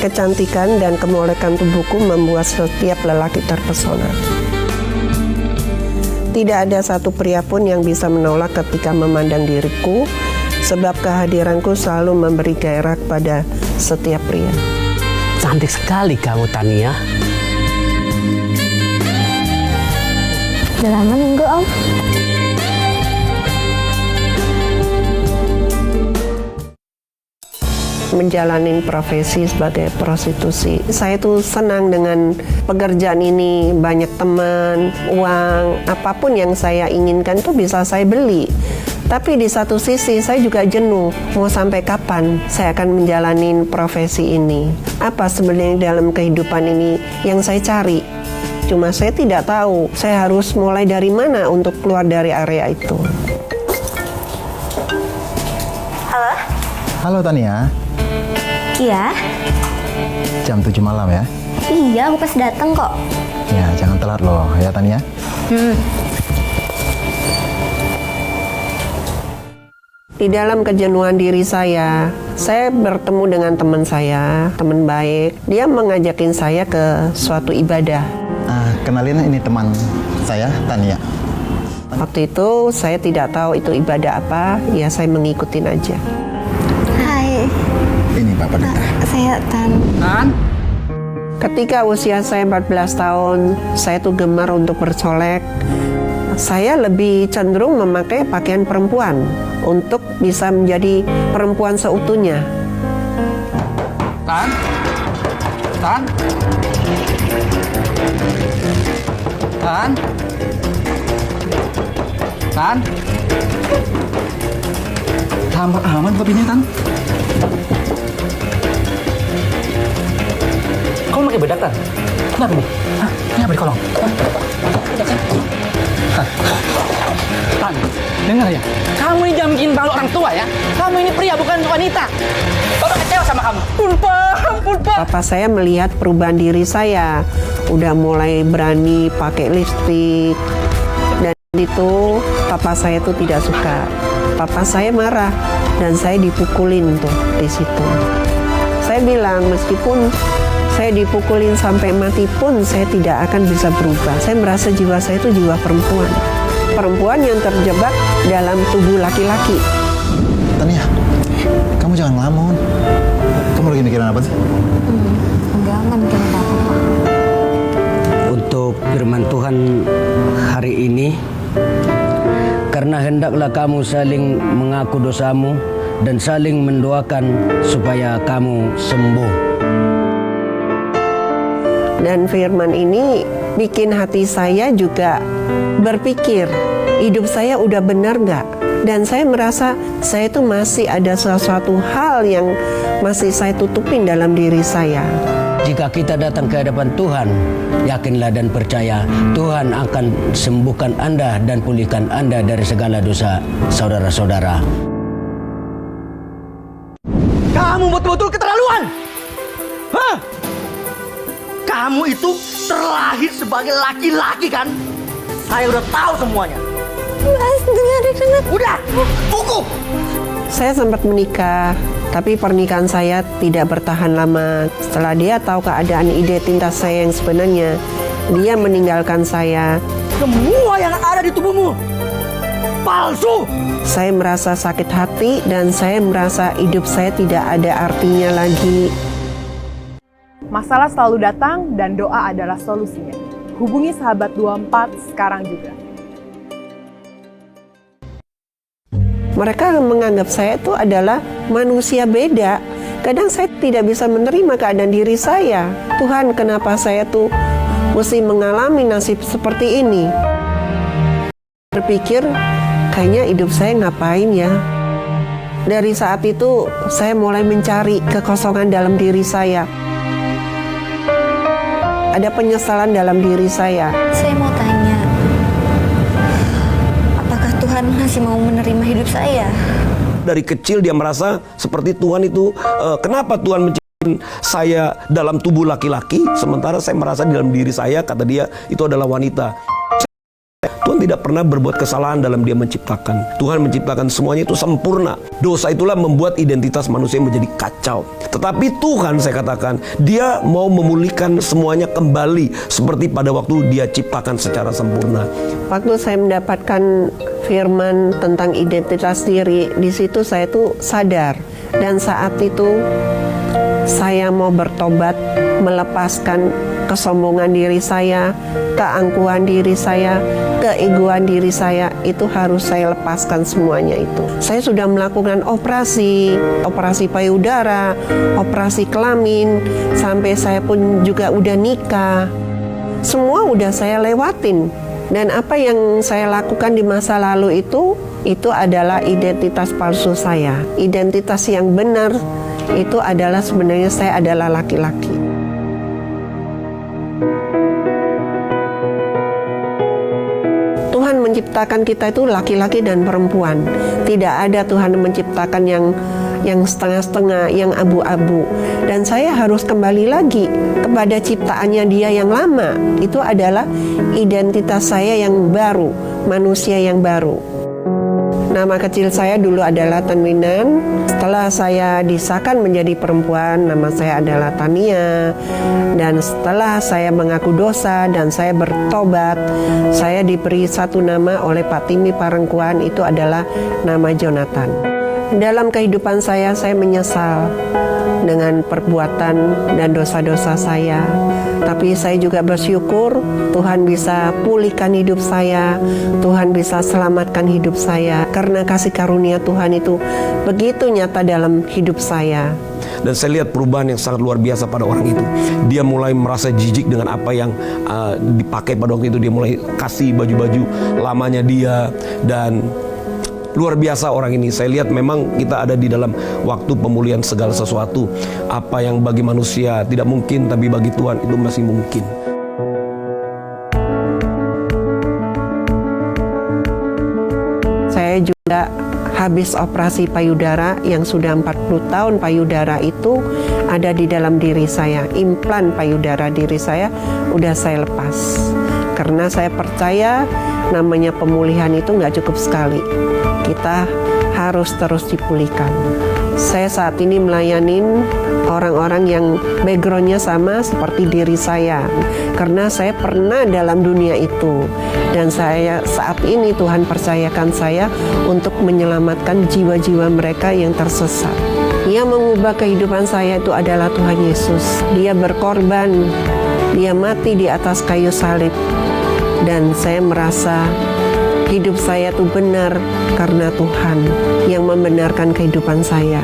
kecantikan dan kemolekan tubuhku membuat setiap lelaki terpesona. Tidak ada satu pria pun yang bisa menolak ketika memandang diriku, sebab kehadiranku selalu memberi gairah kepada setiap pria. Cantik sekali kamu, Tania. Udah lama nunggu, Om. Menjalani profesi sebagai prostitusi. Saya tuh senang dengan pekerjaan ini, banyak teman, uang, apapun yang saya inginkan tuh bisa saya beli. Tapi di satu sisi saya juga jenuh, mau sampai kapan saya akan menjalani profesi ini? Apa sebenarnya dalam kehidupan ini yang saya cari? Cuma saya tidak tahu, saya harus mulai dari mana untuk keluar dari area itu. Halo? Halo Tania, Iya? jam 7 malam ya? Iya, aku pas datang kok. Ya, jangan telat loh ya Tania. Di dalam kejenuhan diri saya bertemu dengan teman saya, teman baik. Dia mengajakin saya ke suatu ibadah. Kenalin, ini teman saya, Tania. Waktu itu saya tidak tahu itu ibadah apa, ya saya mengikutin aja. Hai, Ini Pak Pendeta. saya Tan. Ketika usia saya 14 tahun, saya tuh gemar untuk bercolek. Saya lebih cenderung memakai pakaian perempuan untuk bisa menjadi perempuan seutuhnya. Tan? Tan? Tan? Tan? Lambat amat babinya, Tan. Kamu pakai bedak, Tan? Kenapa nih? Hah? Kenapa di kolong? Tan, dengar ya. Kamu ini jangan bikin malu orang tua ya. Kamu ini pria bukan wanita. Bapak kecewa sama kamu. Pulpa. Papa saya melihat perubahan diri saya, udah mulai berani pakai lipstik, dan itu papa saya tuh tidak suka. Papa saya marah dan saya dipukulin tuh di situ. Saya bilang meskipun saya dipukulin sampai mati pun saya tidak akan bisa berubah. Saya merasa jiwa saya itu jiwa perempuan. Perempuan yang terjebak dalam tubuh laki-laki. Tania, kamu jangan ngelamun. Kamu lagi mikirin apa sih? Enggak mikirin apa-apa. Untuk firman Tuhan hari ini, karena hendaklah kamu saling mengaku dosamu dan saling mendoakan supaya kamu sembuh. Dan firman ini bikin hati saya juga berpikir, hidup saya udah benar nggak? Dan saya merasa saya itu masih ada sesuatu hal yang masih saya tutupin dalam diri saya. Jika kita datang ke hadapan Tuhan, yakinlah dan percaya Tuhan akan sembuhkan Anda dan pulihkan Anda dari segala dosa saudara-saudara. Kamu betul-betul keterlaluan. Hah? Kamu itu terlahir sebagai laki-laki kan? Saya udah tahu semuanya. Mas, dengar. Udah, cukup. Saya sempat menikah, tapi pernikahan saya tidak bertahan lama. Setelah dia tahu keadaan identitas saya yang sebenarnya, dia meninggalkan saya. Semua yang ada di tubuhmu palsu. Saya merasa sakit hati dan saya merasa hidup saya tidak ada artinya lagi. Masalah selalu datang dan doa adalah solusinya. Hubungi Sahabat 24 sekarang juga. Mereka menganggap saya itu adalah manusia beda. Kadang saya tidak bisa menerima keadaan diri saya. Tuhan, kenapa saya tuh mesti mengalami nasib seperti ini? Berpikir, kayaknya hidup saya ngapain ya? Dari saat itu, saya mulai mencari kekosongan dalam diri saya. Ada penyesalan dalam diri saya. Saya mau tanya, apakah Tuhan masih mau menerima hidup saya? Dari kecil dia merasa seperti Tuhan itu, kenapa Tuhan menciptakan saya dalam tubuh laki-laki, sementara saya merasa dalam diri saya, kata dia, itu adalah wanita. Tuhan tidak pernah berbuat kesalahan dalam Dia menciptakan. Tuhan menciptakan semuanya itu sempurna. Dosa itulah membuat identitas manusia menjadi kacau. Tetapi Tuhan, saya katakan, Dia mau memulihkan semuanya kembali seperti pada waktu Dia ciptakan secara sempurna. Waktu saya mendapatkan firman tentang identitas diri, di situ saya tuh sadar. Dan saat itu saya mau bertobat, melepaskan kesombongan diri saya, keangkuhan diri saya, keegoan diri saya. Itu harus saya lepaskan semuanya itu. Saya sudah melakukan operasi payudara, operasi kelamin, sampai saya pun juga udah nikah. Semua udah saya lewatin. Dan apa yang saya lakukan di masa lalu itu adalah identitas palsu saya. Identitas yang benar itu adalah sebenarnya saya adalah laki-laki. Tuhan menciptakan kita itu laki-laki dan perempuan. Tidak ada Tuhan menciptakan yang setengah-setengah, yang abu-abu. Dan saya harus kembali lagi kepada ciptaannya Dia yang lama. Itu adalah identitas saya yang baru, manusia yang baru. Nama kecil saya dulu adalah Tanwinan. Setelah saya disahkan menjadi perempuan, nama saya adalah Tania. Dan setelah saya mengaku dosa dan saya bertobat, saya diberi satu nama oleh Pak Timi Parengkuan, itu adalah nama Jonathan. Dalam kehidupan saya menyesal dengan perbuatan dan dosa-dosa saya. Tapi saya juga bersyukur Tuhan bisa pulihkan hidup saya, Tuhan bisa selamatkan hidup saya. Karena kasih karunia Tuhan itu begitu nyata dalam hidup saya. Dan saya lihat perubahan yang sangat luar biasa pada orang itu. Dia mulai merasa jijik dengan apa yang dipakai pada waktu itu. Dia mulai kasih baju-baju lamanya dia. Dan luar biasa orang ini. Saya lihat memang kita ada di dalam waktu pemulihan segala sesuatu. Apa yang bagi manusia tidak mungkin, tapi bagi Tuhan itu masih mungkin. Saya juga habis operasi payudara yang sudah 40 tahun payudara itu ada di dalam diri saya. Implan payudara diri saya udah saya lepas. Karena saya percaya namanya pemulihan itu nggak cukup sekali. Kita harus terus dipulihkan. Saya saat ini melayanin orang-orang yang backgroundnya sama seperti diri saya. Karena saya pernah dalam dunia itu. Dan saya saat ini Tuhan percayakan saya untuk menyelamatkan jiwa-jiwa mereka yang tersesat. Yang mengubah kehidupan saya itu adalah Tuhan Yesus. Dia berkorban, Dia mati di atas kayu salib. Dan saya merasa hidup saya itu benar karena Tuhan yang membenarkan kehidupan saya.